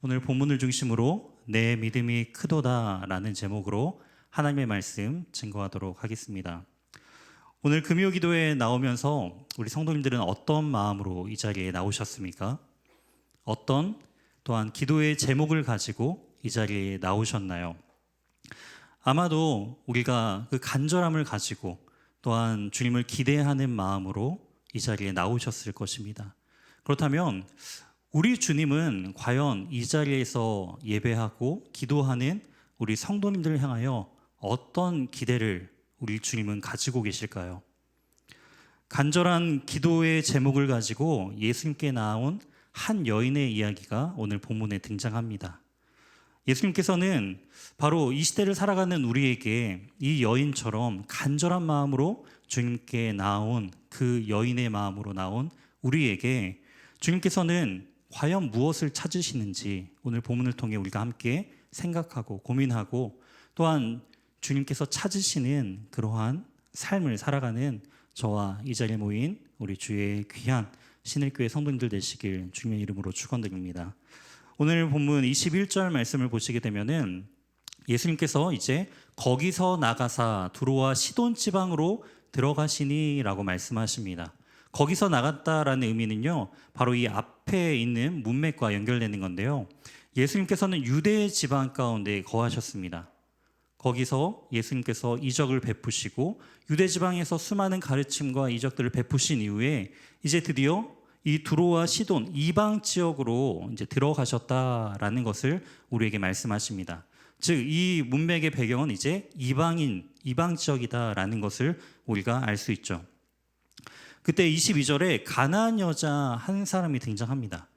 오늘 본문을 중심으로 내 믿음이 크도다라는 제목으로 하나님의 말씀 증거하도록 하겠습니다. 오늘 금요 기도에 나오면서 우리 성도님들은 어떤 마음으로 이 자리에 나오셨습니까? 어떤 또한 기도의 제목을 가지고 이 자리에 나오셨나요? 아마도 우리가 그 간절함을 가지고 또한 주님을 기대하는 마음으로 이 자리에 나오셨을 것입니다. 그렇다면 우리 주님은 과연 이 자리에서 예배하고 기도하는 우리 성도님들을 향하여 어떤 기대를 우리 주님은 가지고 계실까요? 간절한 기도의 제목을 가지고 예수님께 나온 한 여인의 이야기가 오늘 본문에 등장합니다. 예수님께서는 바로 이 시대를 살아가는 우리에게 이 여인처럼 간절한 마음으로 주님께 나온 그 여인의 마음으로 나온 우리에게 주님께서는 과연 무엇을 찾으시는지 오늘 본문을 통해 우리가 함께 생각하고 고민하고 또한 주님께서 찾으시는 그러한 삶을 살아가는 저와 이 자리에 모인 우리 주의 귀한 신일교회 성도님들 되시길 주님의 이름으로 축원드립니다. 오늘 본문 21절 말씀을 보시게 되면은 예수님께서 이제 거기서 나가사 두로와 시돈 지방으로 들어가시니라고 말씀하십니다. 거기서 나갔다라는 의미는요, 바로 이 앞에 있는 문맥과 연결되는 건데요. 예수님께서는 유대 지방 가운데 거하셨습니다. 거기서 예수님께서 이적을 베푸시고 유대 지방에서 수많은 가르침과 이적들을 베푸신 이후에 이제 드디어 이 두로와 시돈 이방 지역으로 이제 들어가셨다라는 것을 우리에게 말씀하십니다. 즉 이 문맥의 배경은 이제 이방 지역이다라는 것을 우리가 알 수 있죠. 그때 22절에 가나안 여자 한 사람이 등장합니다.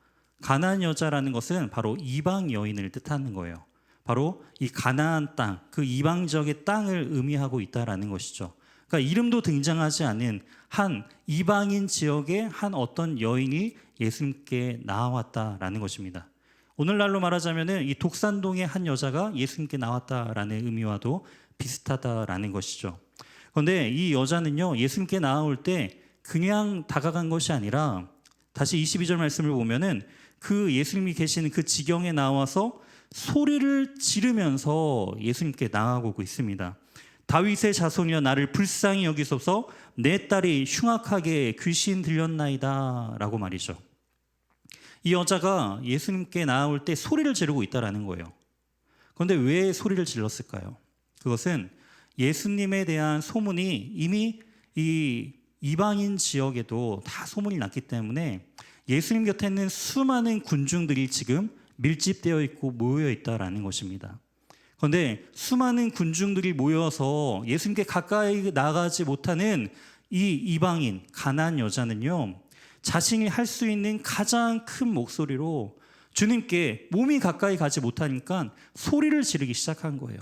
가나안 여자라는 것은 바로 이방 여인을 뜻하는 거예요. 바로 이 가나안 땅, 그 이방 지역의 땅을 의미하고 있다라는 것이죠. 그러니까 이름도 등장하지 않은 한 이방인 지역의 한 어떤 여인이 예수님께 나왔다라는 것입니다. 오늘날로 말하자면은 이 독산동의 한 여자가 예수님께 나왔다라는 의미와도 비슷하다라는 것이죠. 그런데 이 여자는요, 예수님께 나올 때 그냥 다가간 것이 아니라 다시 22절 말씀을 보면은 그 예수님이 계시는 그 지경에 나와서 소리를 지르면서 예수님께 나아오고 있습니다. 다윗의 자손이여 나를 불쌍히 여기소서 내 딸이 흉악하게 귀신 들렸나이다 라고 말이죠. 이 여자가 예수님께 나아올 때 소리를 지르고 있다라는 거예요. 그런데 왜 소리를 질렀을까요? 그것은 예수님에 대한 소문이 이미 이 이방인 지역에도 다 소문이 났기 때문에 예수님 곁에 있는 수많은 군중들이 지금 밀집되어 있고 모여 있다라는 것입니다. 그런데 수많은 군중들이 모여서 예수님께 가까이 나가지 못하는 이 이방인 가나안 여자는요, 자신이 할 수 있는 가장 큰 목소리로 주님께 몸이 가까이 가지 못하니까 소리를 지르기 시작한 거예요.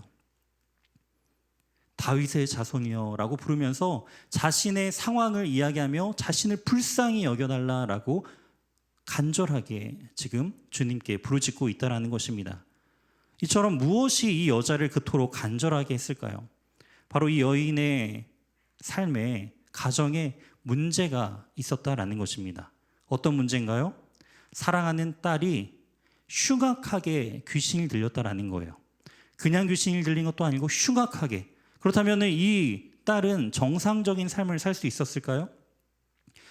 다윗의 자손이여 라고 부르면서 자신의 상황을 이야기하며 자신을 불쌍히 여겨달라라고 간절하게 지금 주님께 부르짖고 있다는 것입니다. 이처럼 무엇이 이 여자를 그토록 간절하게 했을까요? 바로 이 여인의 삶에 가정에 문제가 있었다라는 것입니다. 어떤 문제인가요? 사랑하는 딸이 흉악하게 귀신이 들렸다라는 거예요. 그냥 귀신이 들린 것도 아니고 흉악하게. 그렇다면 이 딸은 정상적인 삶을 살 수 있었을까요?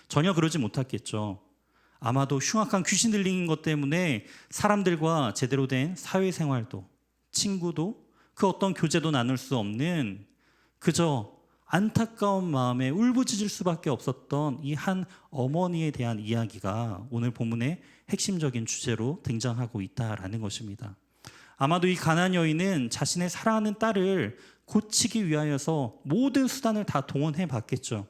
전혀 그러지 못했겠죠. 아마도 흉악한 귀신 들린 것 때문에 사람들과 제대로 된 사회생활도 친구도 그 어떤 교제도 나눌 수 없는 그저 안타까운 마음에 울부짖을 수밖에 없었던 이 한 어머니에 대한 이야기가 오늘 본문의 핵심적인 주제로 등장하고 있다라는 것입니다. 아마도 이 가나안 여인은 자신의 사랑하는 딸을 고치기 위하여서 모든 수단을 다 동원해 봤겠죠.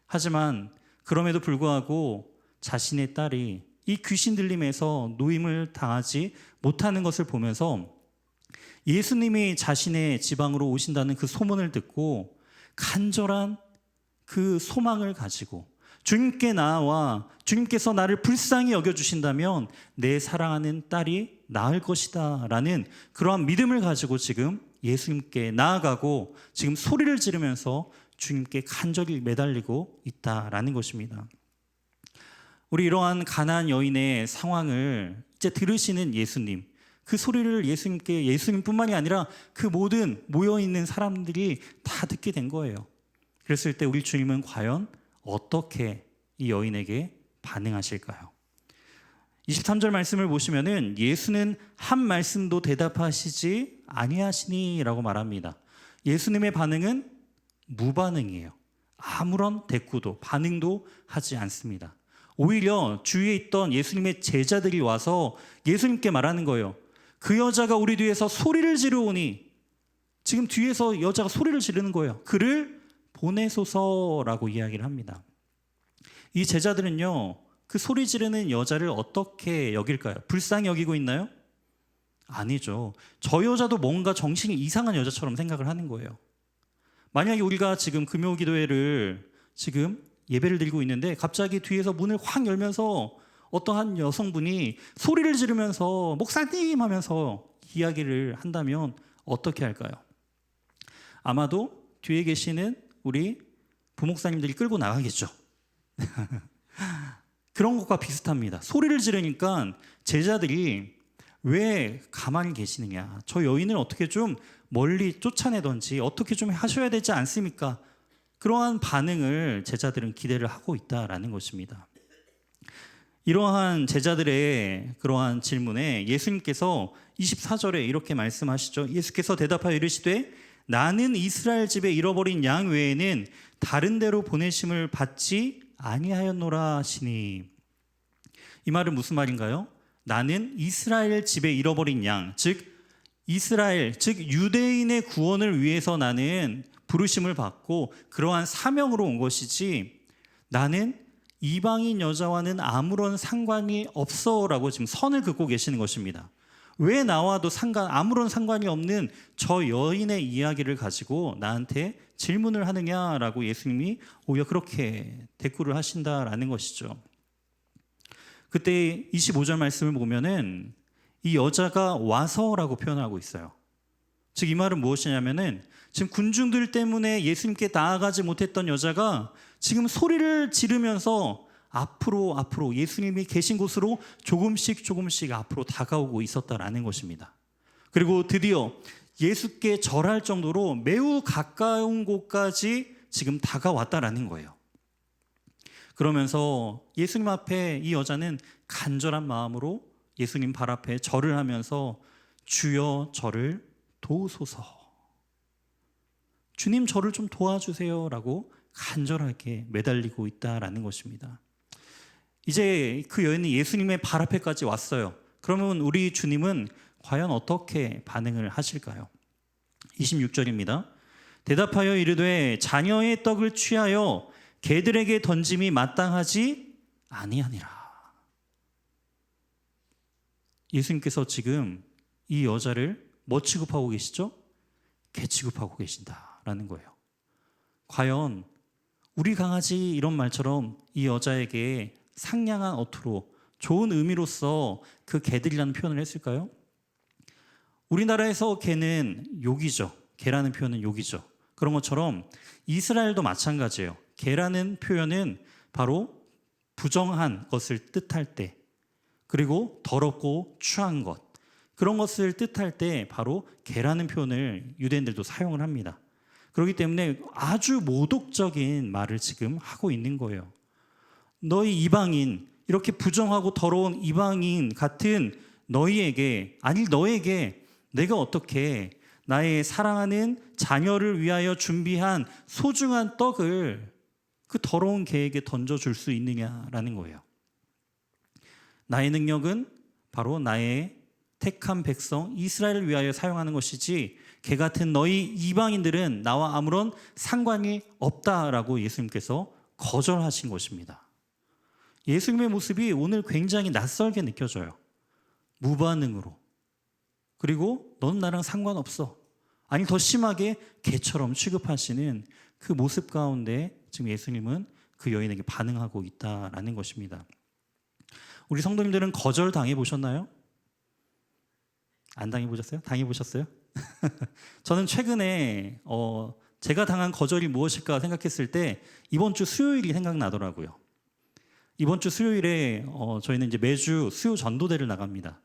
하지만 그럼에도 불구하고 자신의 딸이 이 귀신 들림에서 노임을 당하지 못하는 것을 보면서 예수님이 자신의 지방으로 오신다는 그 소문을 듣고 간절한 그 소망을 가지고 주님께 나와 주님께서 나를 불쌍히 여겨주신다면 내 사랑하는 딸이 나을 것이다 라는 그러한 믿음을 가지고 지금 예수님께 나아가고 지금 소리를 지르면서 주님께 간절히 매달리고 있다라는 것입니다. 우리 이러한 가나안 여인의 상황을 이제 들으시는 예수님, 그 소리를 예수님뿐만이 아니라 그 모든 모여있는 사람들이 다 듣게 된 거예요. 그랬을 때 우리 주님은 과연 어떻게 이 여인에게 반응하실까요? 23절 말씀을 보시면은 예수는 한 말씀도 대답하시지 아니하시니라고 말합니다. 예수님의 반응은 무반응이에요. 아무런 대꾸도 반응도 하지 않습니다. 오히려 주위에 있던 예수님의 제자들이 와서 예수님께 말하는 거예요. 그 여자가 우리 뒤에서 소리를 지르오니, 지금 뒤에서 여자가 소리를 지르는 거예요. 그를 보내소서라고 이야기를 합니다. 이 제자들은요, 그 소리 지르는 여자를 어떻게 여길까요? 불쌍히 여기고 있나요? 아니죠. 저 여자도 뭔가 정신이 이상한 여자처럼 생각을 하는 거예요. 만약에 우리가 지금 금요기도회를 지금 예배를 드리고 있는데 갑자기 뒤에서 문을 확 열면서 어떠한 여성분이 소리를 지르면서 목사님 하면서 이야기를 한다면 어떻게 할까요? 아마도 뒤에 계시는 우리 부목사님들이 끌고 나가겠죠. 그런 것과 비슷합니다. 소리를 지르니까 제자들이 왜 가만히 계시느냐, 저 여인을 어떻게 좀 멀리 쫓아내던지 어떻게 좀 하셔야 되지 않습니까? 그러한 반응을 제자들은 기대를 하고 있다라는 것입니다. 이러한 제자들의 그러한 질문에 예수님께서 24절에 이렇게 말씀하시죠. 예수께서 대답하여 이르시되 나는 이스라엘 집에 잃어버린 양 외에는 다른 데로 보내심을 받지 아니하였노라 하시니. 이 말은 무슨 말인가요? 나는 이스라엘 집에 잃어버린 양, 즉 이스라엘, 즉 유대인의 구원을 위해서 나는 부르심을 받고 그러한 사명으로 온 것이지, 나는 이방인 여자와는 아무런 상관이 없어라고 지금 선을 긋고 계시는 것입니다. 왜 나와도 아무런 상관이 없는 저 여인의 이야기를 가지고 나한테 질문을 하느냐라고 예수님이 오히려 그렇게 대꾸를 하신다라는 것이죠. 그때 25절 말씀을 보면은 이 여자가 와서라고 표현하고 있어요. 즉 이 말은 무엇이냐면은 지금 군중들 때문에 예수님께 나아가지 못했던 여자가 지금 소리를 지르면서 앞으로 예수님이 계신 곳으로 조금씩 앞으로 다가오고 있었다라는 것입니다. 그리고 드디어 예수께 절할 정도로 매우 가까운 곳까지 지금 다가왔다라는 거예요. 그러면서 예수님 앞에 이 여자는 간절한 마음으로 예수님 발 앞에 절을 하면서 주여 저를 도우소서, 주님 저를 좀 도와주세요 라고 간절하게 매달리고 있다라는 것입니다. 이제 그 여인이 예수님의 발 앞에까지 왔어요. 그러면 우리 주님은 과연 어떻게 반응을 하실까요? 26절입니다. 대답하여 이르되 자녀의 떡을 취하여 개들에게 던짐이 마땅하지 아니하니라. 예수님께서 지금 이 여자를 뭐 취급하고 계시죠? 개 취급하고 계신다라는 거예요. 과연 우리 강아지 이런 말처럼 이 여자에게 상냥한 어투로 좋은 의미로서 그 개들이라는 표현을 했을까요? 우리나라에서 개는 욕이죠. 개라는 표현은 욕이죠. 그런 것처럼 이스라엘도 마찬가지예요. 개라는 표현은 바로 부정한 것을 뜻할 때, 그리고 더럽고 추한 것, 그런 것을 뜻할 때 바로 개라는 표현을 유대인들도 사용을 합니다. 그렇기 때문에 아주 모독적인 말을 지금 하고 있는 거예요. 너희 이방인, 이렇게 부정하고 더러운 이방인 같은 너에게 내가 어떻게 나의 사랑하는 자녀를 위하여 준비한 소중한 떡을 그 더러운 개에게 던져줄 수 있느냐라는 거예요. 나의 능력은 바로 나의 택한 백성 이스라엘을 위하여 사용하는 것이지 개 같은 너희 이방인들은 나와 아무런 상관이 없다라고 예수님께서 거절하신 것입니다. 예수님의 모습이 오늘 굉장히 낯설게 느껴져요. 무반응으로. 그리고 넌 나랑 상관없어. 아니 더 심하게 개처럼 취급하시는 그 모습 가운데 지금 예수님은 그 여인에게 반응하고 있다라는 것입니다. 우리 성도님들은 거절 당해보셨나요? 안 당해보셨어요? 당해보셨어요? 저는 최근에 제가 당한 거절이 무엇일까 생각했을 때 이번 주 수요일이 생각나더라고요. 이번 주 수요일에 저희는 이제 매주 수요 전도대를 나갑니다.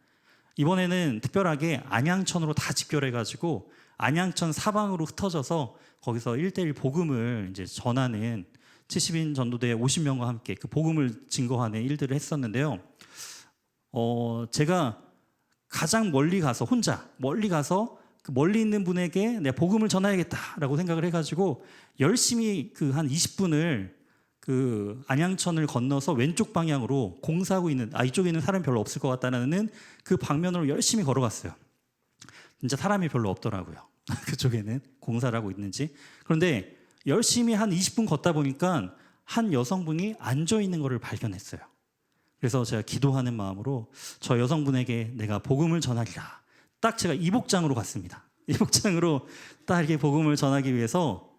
이번에는 특별하게 안양천으로 다 집결해가지고 안양천 사방으로 흩어져서 거기서 1대1 복음을 이제 전하는 70인 전도대 50명과 함께 그 복음을 증거하는 일들을 했었는데요. 제가 가장 멀리 가서 혼자 멀리 가서 그 멀리 있는 분에게 내가 복음을 전해야겠다라고 생각을 해가지고 열심히 그 한 20분을 그 안양천을 건너서 왼쪽 방향으로 공사하고 있는 이쪽에 있는 사람이 별로 없을 것 같다는 그 방면으로 열심히 걸어갔어요. 진짜 사람이 별로 없더라고요. 그쪽에는 공사를 하고 있는지. 그런데 열심히 한 20분 걷다 보니까 한 여성분이 앉아 있는 것을 발견했어요. 그래서 제가 기도하는 마음으로 저 여성분에게 내가 복음을 전하리라. 딱 제가 이복장으로 갔습니다. 이복장으로 딱 이렇게 복음을 전하기 위해서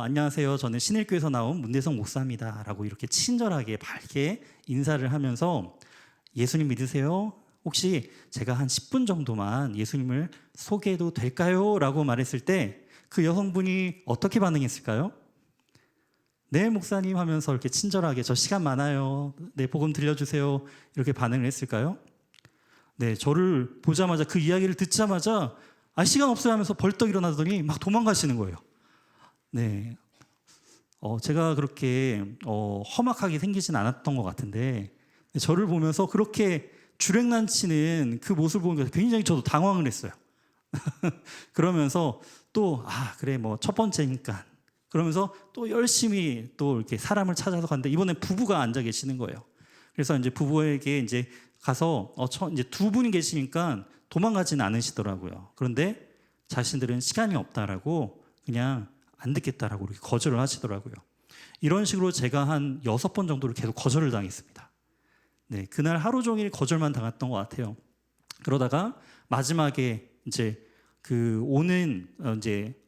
안녕하세요. 저는 신일교에서 나온 문대성 목사입니다. 라고 이렇게 친절하게 밝게 인사를 하면서 예수님 믿으세요? 혹시 제가 한 10분 정도만 예수님을 소개해도 될까요? 라고 말했을 때 그 여성분이 어떻게 반응했을까요? 네, 목사님 하면서 이렇게 친절하게 저 시간 많아요. 네, 복음 들려주세요. 이렇게 반응을 했을까요? 네, 저를 보자마자 그 이야기를 듣자마자 시간 없어요 하면서 벌떡 일어나더니 막 도망가시는 거예요. 네, 제가 그렇게 험악하게 생기진 않았던 것 같은데 저를 보면서 그렇게 주랭난치는 그 모습을 보면서 굉장히 저도 당황을 했어요. 그러면서 또 그래 뭐 첫 번째니까 그러면서 또 열심히 또 이렇게 사람을 찾아서 갔는데 이번엔 부부가 앉아 계시는 거예요. 그래서 이제 부부에게 이제 가서 이제 두 분이 계시니까 도망가지는 않으시더라고요. 그런데 자신들은 시간이 없다라고 그냥 안 듣겠다라고 이렇게 거절을 하시더라고요. 이런 식으로 제가 한 6번 정도를 계속 거절을 당했습니다. 네, 그날 하루 종일 거절만 당했던 것 같아요. 그러다가 마지막에 이제 그 오는 이제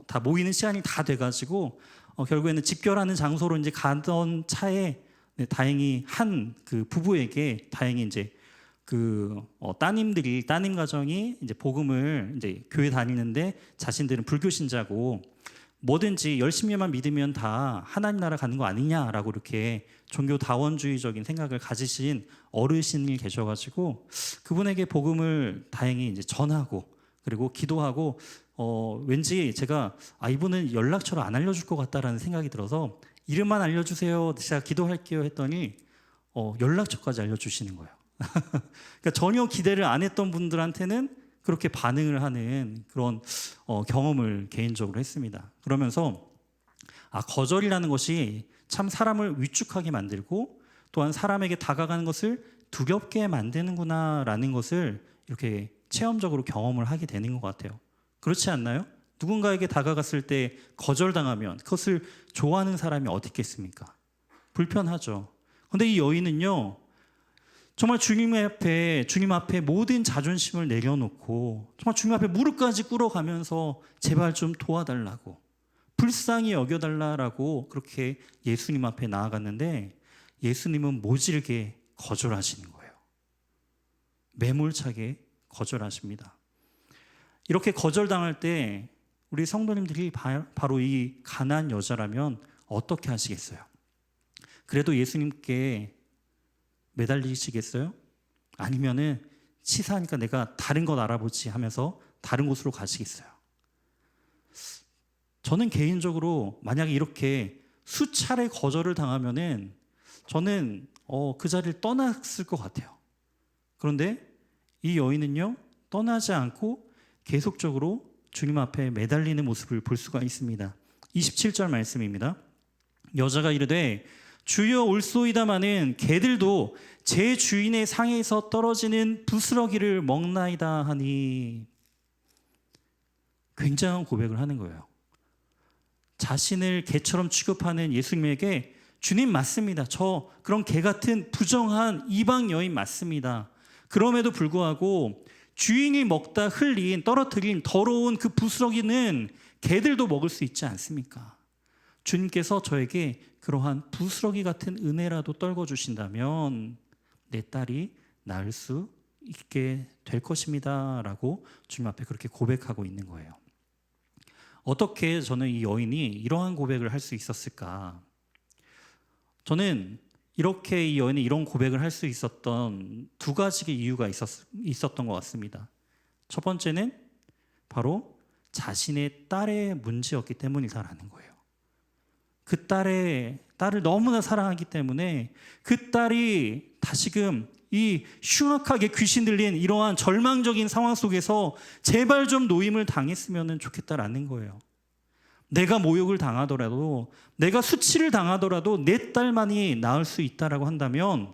다 모이는 시간이 다 돼가지고 결국에는 집결하는 장소로 이제 가던 차에 다행히 한 그 부부에게 다행히 이제 그 따님 가정이 이제 복음을 이제 교회 다니는데 자신들은 불교 신자고 뭐든지 열심히만 믿으면 다 하나님 나라 가는 거 아니냐라고 이렇게 종교 다원주의적인 생각을 가지신 어르신이 계셔가지고 그분에게 복음을 다행히 이제 전하고 그리고 기도하고 왠지 제가 이분은 연락처를 안 알려줄 것 같다라는 생각이 들어서 이름만 알려주세요. 제가 기도할게요 했더니 연락처까지 알려주시는 거예요. 그러니까 전혀 기대를 안 했던 분들한테는 그렇게 반응을 하는 그런 경험을 개인적으로 했습니다. 그러면서 거절이라는 것이 참 사람을 위축하게 만들고 또한 사람에게 다가가는 것을 두렵게 만드는구나라는 것을 이렇게 체험적으로 경험을 하게 되는 것 같아요. 그렇지 않나요? 누군가에게 다가갔을 때 거절당하면 그것을 좋아하는 사람이 어디 있겠습니까? 불편하죠. 그런데 이 여인은요, 정말 주님 앞에 모든 자존심을 내려놓고 정말 주님 앞에 무릎까지 꿇어가면서 제발 좀 도와달라고 불쌍히 여겨달라고 그렇게 예수님 앞에 나아갔는데 예수님은 모질게 거절하시는 거예요. 매몰차게 거절하십니다. 이렇게 거절당할 때 우리 성도님들이 바로 이 가난한 여자라면 어떻게 하시겠어요? 그래도 예수님께 매달리시겠어요? 아니면은 치사하니까 내가 다른 것 알아보지 하면서 다른 곳으로 가시겠어요? 저는 개인적으로 만약에 이렇게 수차례 거절을 당하면은 저는 그 자리를 떠났을 것 같아요. 그런데 이 여인은요, 떠나지 않고 계속적으로 주님 앞에 매달리는 모습을 볼 수가 있습니다. 27절 말씀입니다. 여자가 이르되 주여 올소이다마는 개들도 제 주인의 상에서 떨어지는 부스러기를 먹나이다 하니. 굉장한 고백을 하는 거예요. 자신을 개처럼 취급하는 예수님에게 주님 맞습니다. 저 그런 개 같은 부정한 이방 여인 맞습니다. 그럼에도 불구하고 주인이 먹다 떨어뜨린 더러운 그 부스러기는 개들도 먹을 수 있지 않습니까? 주님께서 저에게 그러한 부스러기 같은 은혜라도 떨궈 주신다면 내 딸이 나을 수 있게 될 것입니다 라고 주님 앞에 그렇게 고백하고 있는 거예요. 어떻게 저는 이 여인이 이러한 고백을 할 수 있었을까? 저는 이렇게 이 여인이 이런 고백을 할 수 있었던 두 가지의 이유가 있었던 것 같습니다. 첫 번째는 바로 자신의 딸의 문제였기 때문이다라는 거예요. 그 딸을 너무나 사랑하기 때문에 그 딸이 다시금 이 흉악하게 귀신 들린 이러한 절망적인 상황 속에서 제발 좀 노임을 당했으면 좋겠다라는 거예요. 내가 모욕을 당하더라도, 내가 수치를 당하더라도 내 딸만이 나을 수 있다라고 한다면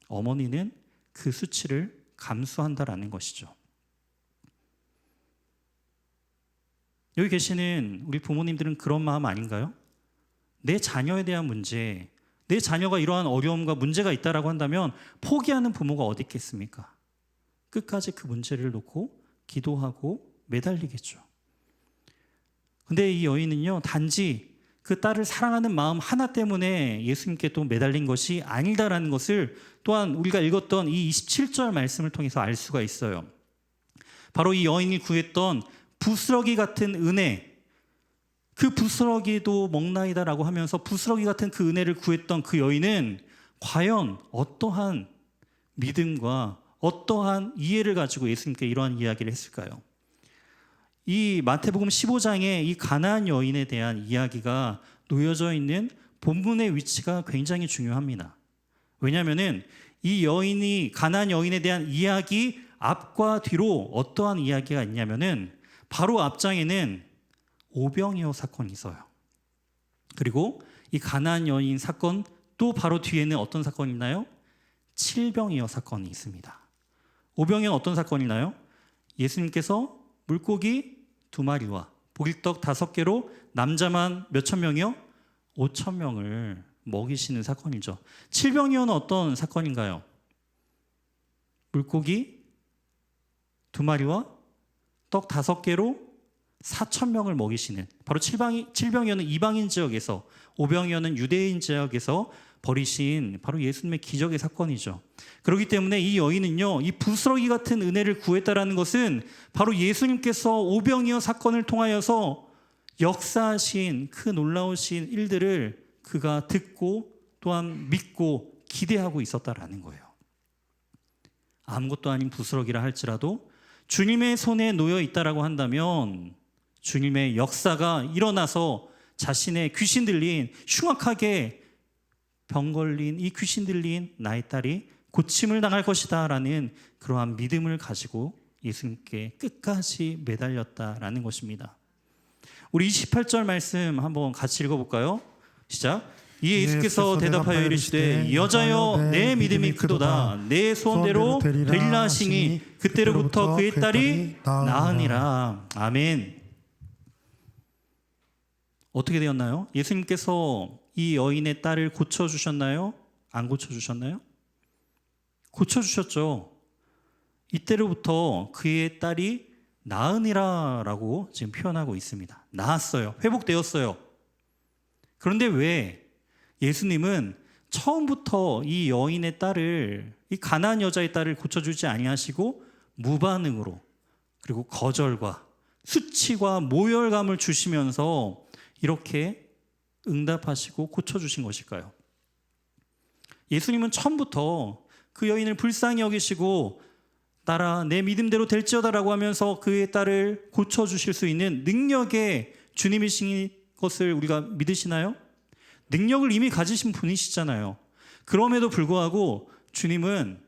어머니는 그 수치를 감수한다라는 것이죠. 여기 계시는 우리 부모님들은 그런 마음 아닌가요? 내 자녀에 대한 문제, 내 자녀가 이러한 어려움과 문제가 있다라고 한다면 포기하는 부모가 어디 있겠습니까? 끝까지 그 문제를 놓고 기도하고 매달리겠죠. 근데 이 여인은요, 단지 그 딸을 사랑하는 마음 하나 때문에 예수님께 또 매달린 것이 아니다라는 것을 또한 우리가 읽었던 이 27절 말씀을 통해서 알 수가 있어요. 바로 이 여인이 구했던 부스러기 같은 은혜, 그 부스러기도 먹나이다라고 하면서 부스러기 같은 그 은혜를 구했던 그 여인은 과연 어떠한 믿음과 어떠한 이해를 가지고 예수님께 이러한 이야기를 했을까요? 이 마태복음 15장에 이 가나안 여인에 대한 이야기가 놓여져 있는 본문의 위치가 굉장히 중요합니다. 왜냐하면 이 여인이, 가나안 여인에 대한 이야기 앞과 뒤로 어떠한 이야기가 있냐면은 바로 앞장에는 오병이어 사건이 있어요. 그리고 이 가나안 여인 사건 또 바로 뒤에는 어떤 사건이 있나요? 칠병이어 사건이 있습니다. 오병이어는 어떤 사건이 있나요? 예수님께서 물고기 2마리와 보리떡 5개로 남자만 몇천 명이요? 5천 명을 먹이시는 사건이죠. 칠병이어는 어떤 사건인가요? 물고기 2마리와 떡 5개로 4천 명을 먹이시는, 바로 칠병이어는 이방인 지역에서, 오병이어는 유대인 지역에서 벌이신 바로 예수님의 기적의 사건이죠. 그렇기 때문에 이 여인은요, 이 부스러기 같은 은혜를 구했다라는 것은 바로 예수님께서 오병이어 사건을 통하여서 역사하신 그 놀라우신 일들을 그가 듣고 또한 믿고 기대하고 있었다라는 거예요. 아무것도 아닌 부스러기라 할지라도 주님의 손에 놓여 있다라고 한다면 주님의 역사가 일어나서 자신의 귀신 들린, 흉악하게 병 걸린 이 귀신 들린 나의 딸이 고침을 당할 것이다 라는 그러한 믿음을 가지고 예수님께 끝까지 매달렸다라는 것입니다. 우리 28절 말씀 한번 같이 읽어볼까요? 시작. 이에 예수께서 대답하여 이르시되 여자여 내 믿음이 크도다. 내 소원대로 되리라 하시니 그때로부터 그의 딸이 나으니라. 아멘. 어떻게 되었나요? 예수님께서 이 여인의 딸을 고쳐주셨나요? 안 고쳐주셨나요? 고쳐주셨죠. 이때로부터 그의 딸이 나으니라 라고 지금 표현하고 있습니다. 나았어요. 회복되었어요. 그런데 왜 예수님은 처음부터 이 여인의 딸을, 이 가나안 여자의 딸을 고쳐주지 아니하시고 무반응으로, 그리고 거절과 수치와 모열감을 주시면서 이렇게 응답하시고 고쳐주신 것일까요? 예수님은 처음부터 그 여인을 불쌍히 여기시고 딸아 내 믿음대로 될지어다라고 하면서 그의 딸을 고쳐주실 수 있는 능력의 주님이신 것을 우리가 믿으시나요? 능력을 이미 가지신 분이시잖아요. 그럼에도 불구하고 주님은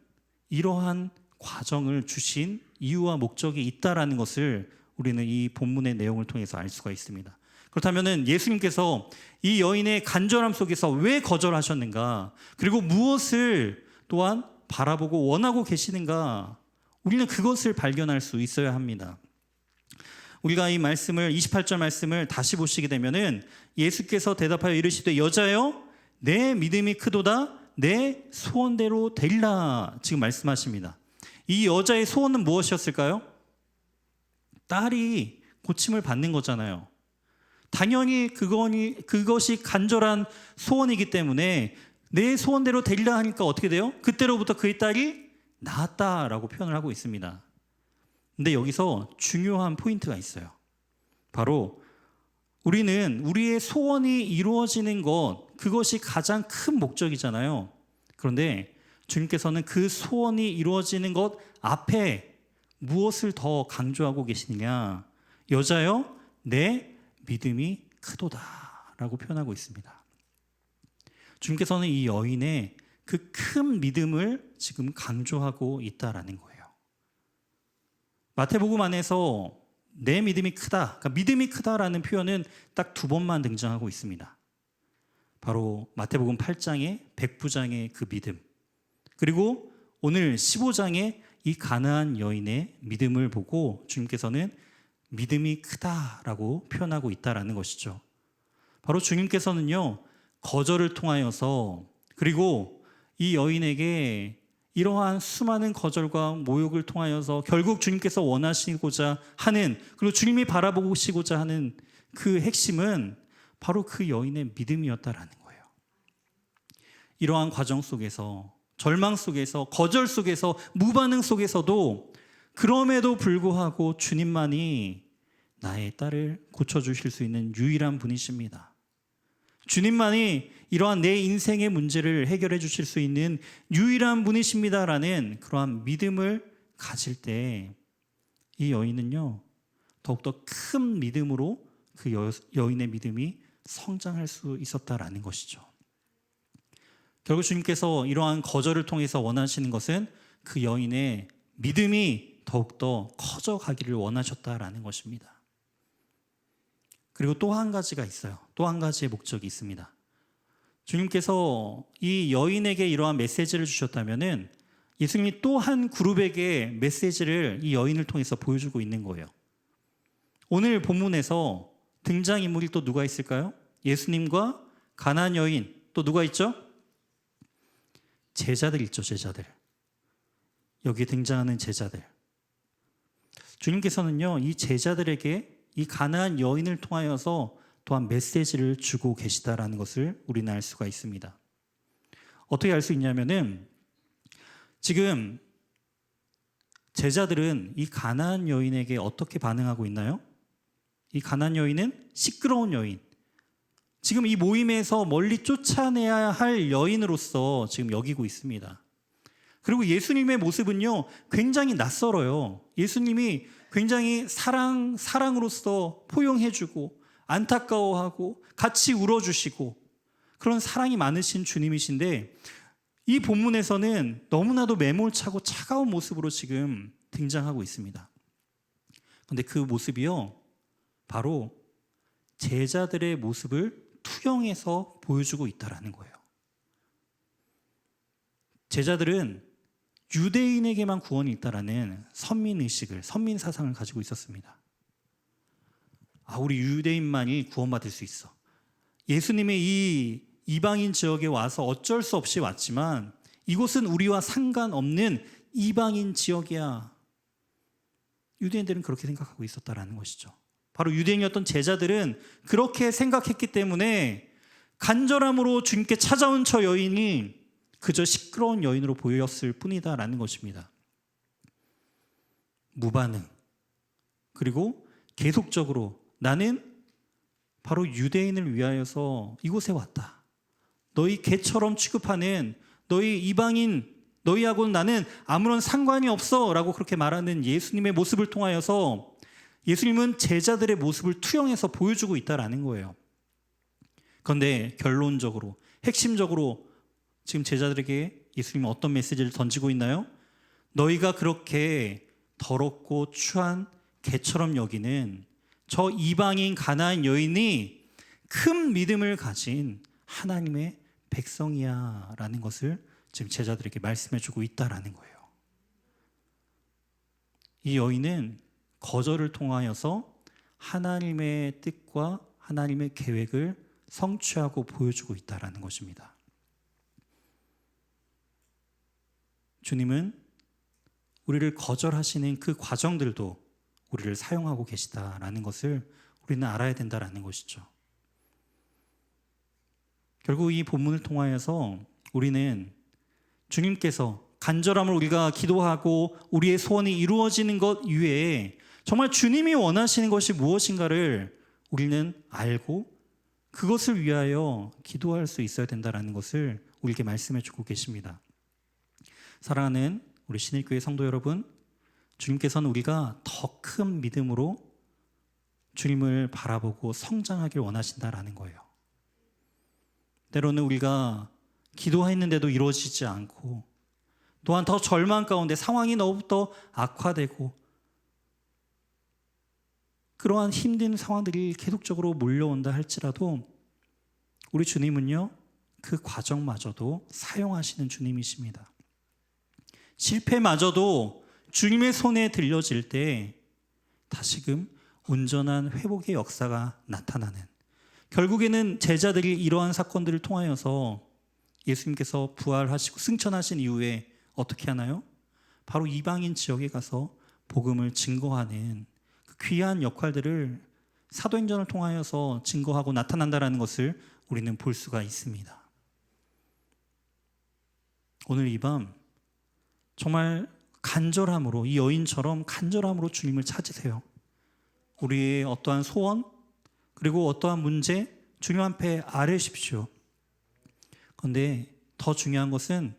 이러한 과정을 주신 이유와 목적이 있다라는 것을 우리는 이 본문의 내용을 통해서 알 수가 있습니다. 그렇다면 예수님께서 이 여인의 간절함 속에서 왜 거절하셨는가, 그리고 무엇을 또한 바라보고 원하고 계시는가, 우리는 그것을 발견할 수 있어야 합니다. 우리가 이 말씀을, 28절 말씀을 다시 보시게 되면은 예수께서 대답하여 이르시되 여자여 내 믿음이 크도다. 내 소원대로 되리라 지금 말씀하십니다. 이 여자의 소원은 무엇이었을까요? 딸이 고침을 받는 거잖아요. 당연히 그것이 간절한 소원이기 때문에 내 소원대로 되리라 하니까 어떻게 돼요? 그때로부터 그의 딸이 나았다라고 표현을 하고 있습니다. 근데 여기서 중요한 포인트가 있어요. 바로 우리는 우리의 소원이 이루어지는 것, 그것이 가장 큰 목적이잖아요. 그런데 주님께서는 그 소원이 이루어지는 것 앞에 무엇을 더 강조하고 계시느냐? 여자여, 내 믿음이 크도다라고 표현하고 있습니다. 주님께서는 이 여인의 그 큰 믿음을 지금 강조하고 있다라는 거예요. 마태복음 안에서 내 믿음이 크다, 그러니까 믿음이 크다라는 표현은 딱 2번만 등장하고 있습니다. 바로 마태복음 8장의 백부장의 그 믿음, 그리고 오늘 15장의 이 가나안 여인의 믿음을 보고 주님께서는 믿음이 크다라고 표현하고 있다라는 것이죠. 바로 주님께서는요, 거절을 통하여서, 그리고 이 여인에게 이러한 수많은 거절과 모욕을 통하여서 결국 주님께서 원하시고자 하는, 그리고 주님이 바라보시고자 하는 그 핵심은 바로 그 여인의 믿음이었다라는 거예요. 이러한 과정 속에서, 절망 속에서, 거절 속에서, 무반응 속에서도 그럼에도 불구하고 주님만이 나의 딸을 고쳐주실 수 있는 유일한 분이십니다. 주님만이 이러한 내 인생의 문제를 해결해 주실 수 있는 유일한 분이십니다라는 그러한 믿음을 가질 때 이 여인은요, 더욱더 큰 믿음으로 그 여인의 믿음이 성장할 수 있었다라는 것이죠. 결국 주님께서 이러한 거절을 통해서 원하시는 것은 그 여인의 믿음이 더욱더 커져가기를 원하셨다라는 것입니다. 그리고 또 한 가지가 있어요. 또 한 가지의 목적이 있습니다. 주님께서 이 여인에게 이러한 메시지를 주셨다면은 예수님이 또 한 그룹에게 메시지를 이 여인을 통해서 보여주고 있는 거예요. 오늘 본문에서 등장인물이 또 누가 있을까요? 예수님과 가나안 여인, 또 누가 있죠? 제자들 있죠, 제자들. 여기에 등장하는 제자들. 주님께서는요, 이 제자들에게 이 가나안 여인을 통하여서 또한 메시지를 주고 계시다라는 것을 우리는 알 수가 있습니다. 어떻게 알 수 있냐면은 지금 제자들은 이 가나안 여인에게 어떻게 반응하고 있나요? 이 가나안 여인은 시끄러운 여인, 지금 이 모임에서 멀리 쫓아내야 할 여인으로서 지금 여기고 있습니다. 그리고 예수님의 모습은요, 굉장히 낯설어요. 예수님이 굉장히 사랑으로서 포용해주고 안타까워하고 같이 울어주시고 그런 사랑이 많으신 주님이신데, 이 본문에서는 너무나도 매몰차고 차가운 모습으로 지금 등장하고 있습니다. 그런데 그 모습이요, 바로 제자들의 모습을 투영해서 보여주고 있다는 거예요. 제자들은 유대인에게만 구원이 있다라는 선민의식을, 선민사상을 가지고 있었습니다. 우리 유대인만이 구원받을 수 있어. 예수님의 이 이방인 지역에 와서 어쩔 수 없이 왔지만 이곳은 우리와 상관없는 이방인 지역이야. 유대인들은 그렇게 생각하고 있었다라는 것이죠. 바로 유대인이었던 제자들은 그렇게 생각했기 때문에 간절함으로 주님께 찾아온 저 여인이 그저 시끄러운 여인으로 보였을 뿐이다라는 것입니다. 무반응, 그리고 계속적으로 나는 바로 유대인을 위하여서 이곳에 왔다. 너희 개처럼 취급하는 너희 이방인, 너희하고는 나는 아무런 상관이 없어 라고 그렇게 말하는 예수님의 모습을 통하여서 예수님은 제자들의 모습을 투영해서 보여주고 있다는 거예요. 그런데 결론적으로, 핵심적으로 지금 제자들에게 예수님은 어떤 메시지를 던지고 있나요? 너희가 그렇게 더럽고 추한 개처럼 여기는 저 이방인 가나안 여인이 큰 믿음을 가진 하나님의 백성이야 라는 것을 지금 제자들에게 말씀해 주고 있다는 거예요. 이 여인은 거절을 통하여서 하나님의 뜻과 하나님의 계획을 성취하고 보여주고 있다는 것입니다. 주님은 우리를 거절하시는 그 과정들도 우리를 사용하고 계시다라는 것을 우리는 알아야 된다라는 것이죠. 결국 이 본문을 통하여서 우리는 주님께서 간절함을 우리가 기도하고 우리의 소원이 이루어지는 것 이외에 정말 주님이 원하시는 것이 무엇인가를 우리는 알고 그것을 위하여 기도할 수 있어야 된다는 것을 우리에게 말씀해 주고 계십니다. 사랑하는 우리 신일교회 성도 여러분, 주님께서는 우리가 더 큰 믿음으로 주님을 바라보고 성장하길 원하신다라는 거예요. 때로는 우리가 기도했는데도 이루어지지 않고, 또한 더 절망 가운데 상황이 너무도 악화되고 그러한 힘든 상황들이 계속적으로 몰려온다 할지라도 우리 주님은요, 그 과정마저도 사용하시는 주님이십니다. 실패마저도 주님의 손에 들려질 때 다시금 온전한 회복의 역사가 나타나는, 결국에는 제자들이 이러한 사건들을 통하여서 예수님께서 부활하시고 승천하신 이후에 어떻게 하나요? 바로 이방인 지역에 가서 복음을 증거하는 그 귀한 역할들을 사도행전을 통하여서 증거하고 나타난다는 것을 우리는 볼 수가 있습니다. 오늘 이 밤 정말 간절함으로, 이 여인처럼 간절함으로 주님을 찾으세요. 우리의 어떠한 소원, 그리고 어떠한 문제 주님 앞에 아뢰십시오. 그런데 더 중요한 것은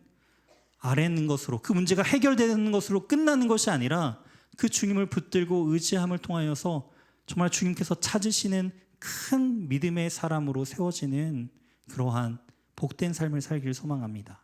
아뢰는 것으로, 그 문제가 해결되는 것으로 끝나는 것이 아니라 그 주님을 붙들고 의지함을 통하여서 정말 주님께서 찾으시는 큰 믿음의 사람으로 세워지는 그러한 복된 삶을 살기를 소망합니다.